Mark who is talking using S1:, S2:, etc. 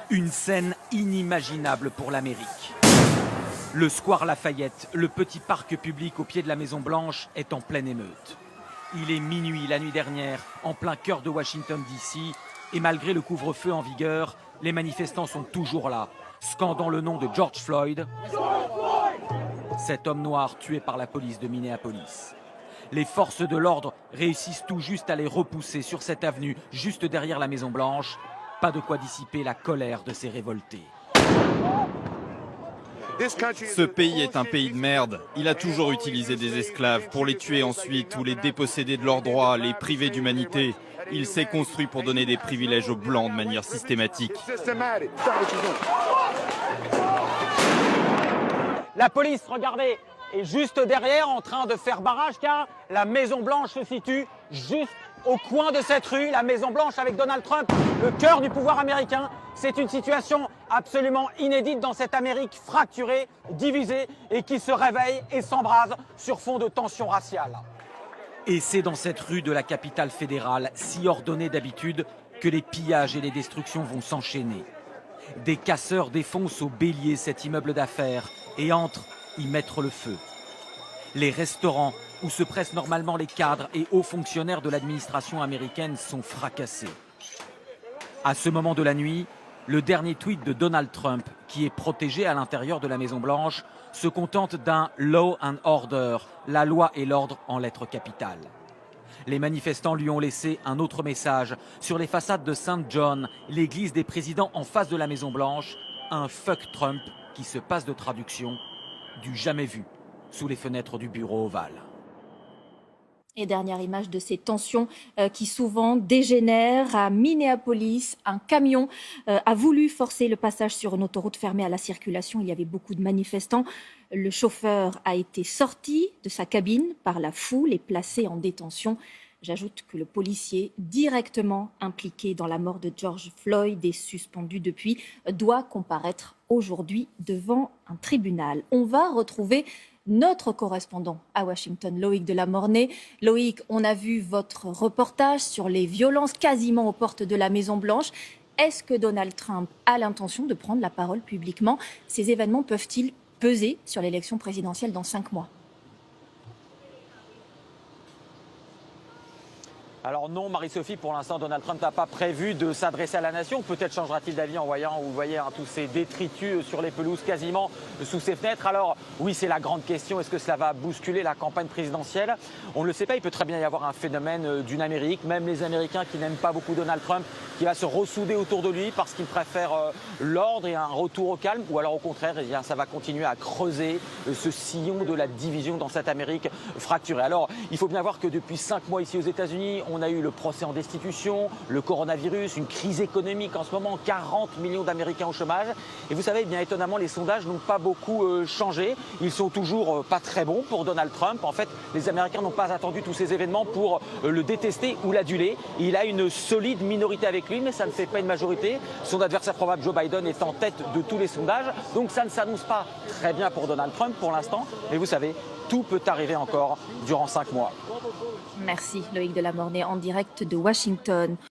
S1: Une scène inimaginable pour l'Amérique. Le square Lafayette, le petit parc public au pied de la Maison-Blanche, est en pleine émeute. Il est minuit la nuit dernière, en plein cœur de Washington DC, et malgré le couvre-feu en vigueur, les manifestants sont toujours là, scandant le nom de George Floyd, cet homme noir tué par la police de Minneapolis. Les forces de l'ordre réussissent tout juste à les repousser sur cette avenue, juste derrière la Maison-Blanche. Pas de quoi dissiper la colère de ces révoltés.
S2: Ce pays est un pays de merde. Il a toujours utilisé des esclaves pour les tuer ensuite ou les déposséder de leurs droits, les priver d'humanité. Il s'est construit pour donner des privilèges aux Blancs de manière systématique.
S3: La police, regardez, est juste derrière en train de faire barrage car la Maison-Blanche se situe juste au coin de cette rue. La Maison-Blanche avec Donald Trump, le cœur du pouvoir américain. C'est une situation absolument inédite dans cette Amérique fracturée, divisée et qui se réveille et s'embrase sur fond de tensions raciales.
S1: Et c'est dans cette rue de la capitale fédérale, si ordonnée d'habitude, que les pillages et les destructions vont s'enchaîner. Des casseurs défoncent au bélier cet immeuble d'affaires et entrent y mettre le feu. Les restaurants où se pressent normalement les cadres et hauts fonctionnaires de l'administration américaine sont fracassés. À ce moment de la nuit, le dernier tweet de Donald Trump, qui est protégé à l'intérieur de la Maison-Blanche, se contente d'un « law and order », la loi et l'ordre en lettres capitales. Les manifestants lui ont laissé un autre message sur les façades de St. John, l'église des présidents en face de la Maison-Blanche, un « fuck Trump » qui se passe de traduction, du jamais vu sous les fenêtres du bureau ovale.
S4: Et dernière image de ces tensions qui souvent dégénèrent à Minneapolis. Un camion a voulu forcer le passage sur une autoroute fermée à la circulation. Il y avait beaucoup de manifestants. Le chauffeur a été sorti de sa cabine par la foule et placé en détention. J'ajoute que le policier directement impliqué dans la mort de George Floyd et suspendu depuis doit comparaître aujourd'hui devant un tribunal. On va retrouver notre correspondant à Washington, Loïc Delamornay. Loïc, on a vu votre reportage sur les violences quasiment aux portes de la Maison-Blanche. Est-ce que Donald Trump a l'intention de prendre la parole publiquement? Ces événements peuvent-ils peser sur l'élection présidentielle dans 5 mois?
S3: Alors non, Marie-Sophie, pour l'instant, Donald Trump n'a pas prévu de s'adresser à la nation. Peut-être changera-t-il d'avis en voyant, vous voyez, tous ces détritus sur les pelouses quasiment sous ses fenêtres. Alors oui, c'est la grande question. Est-ce que cela va bousculer la campagne présidentielle? On ne le sait pas. Il peut très bien y avoir un phénomène d'une Amérique, même les Américains qui n'aiment pas beaucoup Donald Trump, qui va se ressouder autour de lui parce qu'ils préfèrent l'ordre et un retour au calme. Ou alors au contraire, eh bien, ça va continuer à creuser ce sillon de la division dans cette Amérique fracturée. Alors il faut bien voir que depuis 5 mois ici aux États-Unis, on a eu le procès en destitution, le coronavirus, une crise économique en ce moment, 40 millions d'Américains au chômage. Et vous savez, bien étonnamment, les sondages n'ont pas beaucoup changé. Ils sont toujours pas très bons pour Donald Trump. En fait, les Américains n'ont pas attendu tous ces événements pour le détester ou l'aduler. Il a une solide minorité avec lui, mais ça ne fait pas une majorité. Son adversaire probable, Joe Biden, est en tête de tous les sondages. Donc ça ne s'annonce pas très bien pour Donald Trump pour l'instant. Mais vous savez, tout peut arriver encore durant 5 mois.
S4: Merci Loïc Delamornay en direct de Washington.